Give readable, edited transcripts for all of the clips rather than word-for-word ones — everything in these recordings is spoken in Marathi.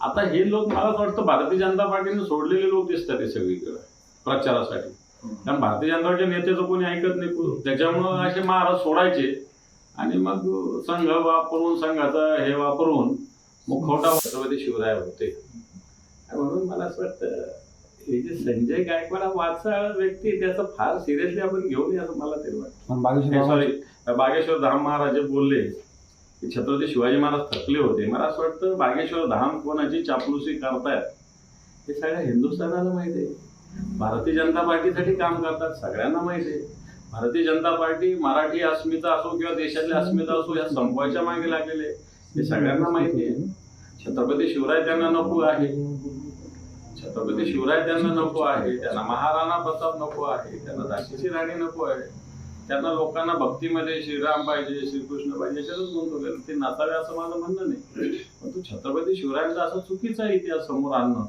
आता हे लोक मला असं वाटतं भारतीय जनता पार्टीने सोडलेले लोक दिसतात हे सगळीकडे प्रचारासाठी. कारण भारतीय जनता पार्टीच्या नेत्याचं कोणी ऐकत नाही. त्याच्यामुळं असे महाराज सोडायचे आणि मग संघ वापरून संघाचा हे वापरून मुखवटा छत्रपती शिवराय होते. म्हणून मला असं वाटतं हे जे संजय गायकवाड वाचाळ व्यक्ती त्याचं फार सिरियसली आपण घेऊ नये असं मला तरी वाटतं. सॉरी, बागेश्वर धाम महाराज बोलले की छत्रपती शिवाजी महाराज थकले होते. मला असं वाटतं बागेश्वर धाम कोणाची चापलुसी करतायत हे सगळ्या हिंदुस्थानाला माहिती आहे. भारतीय जनता पार्टीसाठी काम करतात सगळ्यांना माहिती आहे. भारतीय जनता पार्टी मराठी अस्मिता असो किंवा देशातली अस्मिता असो या संपवायच्या मागे लागलेले हे सगळ्यांना माहिती आहे. छत्रपती शिवराय त्यांना नको आहे, छत्रपती शिवराय त्यांना नको आहे, त्यांना महाराणा प्रताप नको आहे, त्यांना झाशीची राणी नको आहे, त्यांना लोकांना भक्तीमध्ये श्रीराम पाहिजे, श्रीकृष्ण पाहिजे याच्यातच गुंतवले ते नाचावे असं माझं म्हणणं नाही. परंतु छत्रपती शिवरायांचा असा चुकीचा इतिहास समोर आणणं.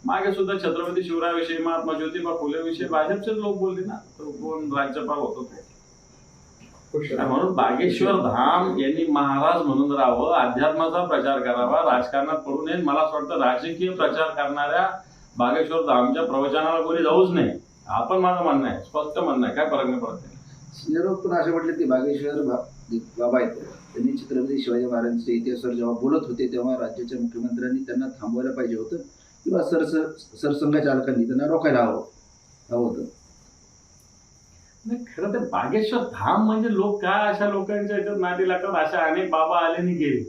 मागे सुद्धा छत्रपती शिवरायाविषयी महात्मा ज्योतिबा फुलेविषयी भाजपचेच लोक बोलले ना, तो कोण राज्यपाल होतो ते. म्हणून बागेश्वर धाम यांनी महाराज म्हणून राहावं, अध्यात्माचा प्रचार करावा, राजकारणात पडू नये. मला असं वाटतं राजकीय प्रचार करणाऱ्या बागेश्वर धामच्या प्रवचनाला कोणी जाऊच नाही. आपण माझं म्हणणं आहे, स्पष्ट म्हणणं आहे, काय फरक नाही पडत. निरोप पण असे म्हटले की बागेश्वर बाबा आहेत त्यांनी छत्रपती शिवाजी महाराजांच्या इतिहासावर जेव्हा बोलत होते तेव्हा राज्याच्या मुख्यमंत्र्यांनी त्यांना थांबवायला पाहिजे होतं किंवा सरसंघचालकांनी त्यांना रोखायला हवं होतं. नाही, खरं तर बागेश्वर धाम म्हणजे लोक काय अशा लोकांच्या ह्याच्यात नादी लागतात. अशा अनेक बाबा आले आणि गेले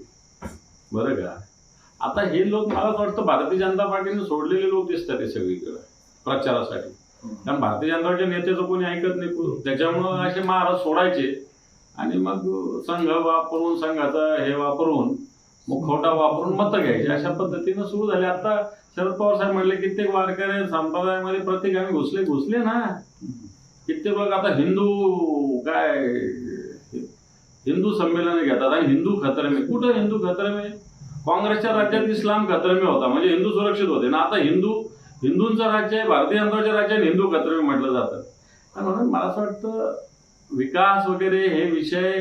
बरं का. आता हे लोक मला असं वाटतं भारतीय जनता पार्टीने सोडलेले लोक दिसतात हे सगळीकडे प्रचारासाठी. कारण भारतीय जनता पार्टीच्या नेत्याचं कोणी ऐकत नाही. त्याच्यामुळं असे महाराज सोडायचे आणि मग संघ वापरून संघाचा हे वापरून मुखवटा वापरून मतं घ्यायचे अशा पद्धतीनं सुरू झाले. आता शरद पवार साहेब म्हणले कित्येक वारकरी संप्रदायामध्ये प्रत्येक आम्ही घुसले ना. कित्येक लोक आता हिंदू संमेलन घेतात आणि हिंदू खतरे में. कुठं हिंदू खतरे में? काँग्रेसच्या राज्यात इस्लाम खतरे में होता म्हणजे हिंदू सुरक्षित होते ना. आता हिंदूंचं राज्य आहे, भारतीय जनता राज्याने हिंदू खतरे में म्हटलं जातं. म्हणून मला असं वाटतं विकास वगैरे हे विषय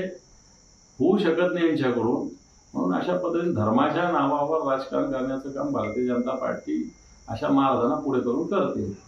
होऊ शकत नाही यांच्याकडून. म्हणून अशा पद्धतीने धर्माच्या नावावर राजकारण करण्याचं काम भारतीय जनता पार्टी अशा महाराजांना पुढे करून करते.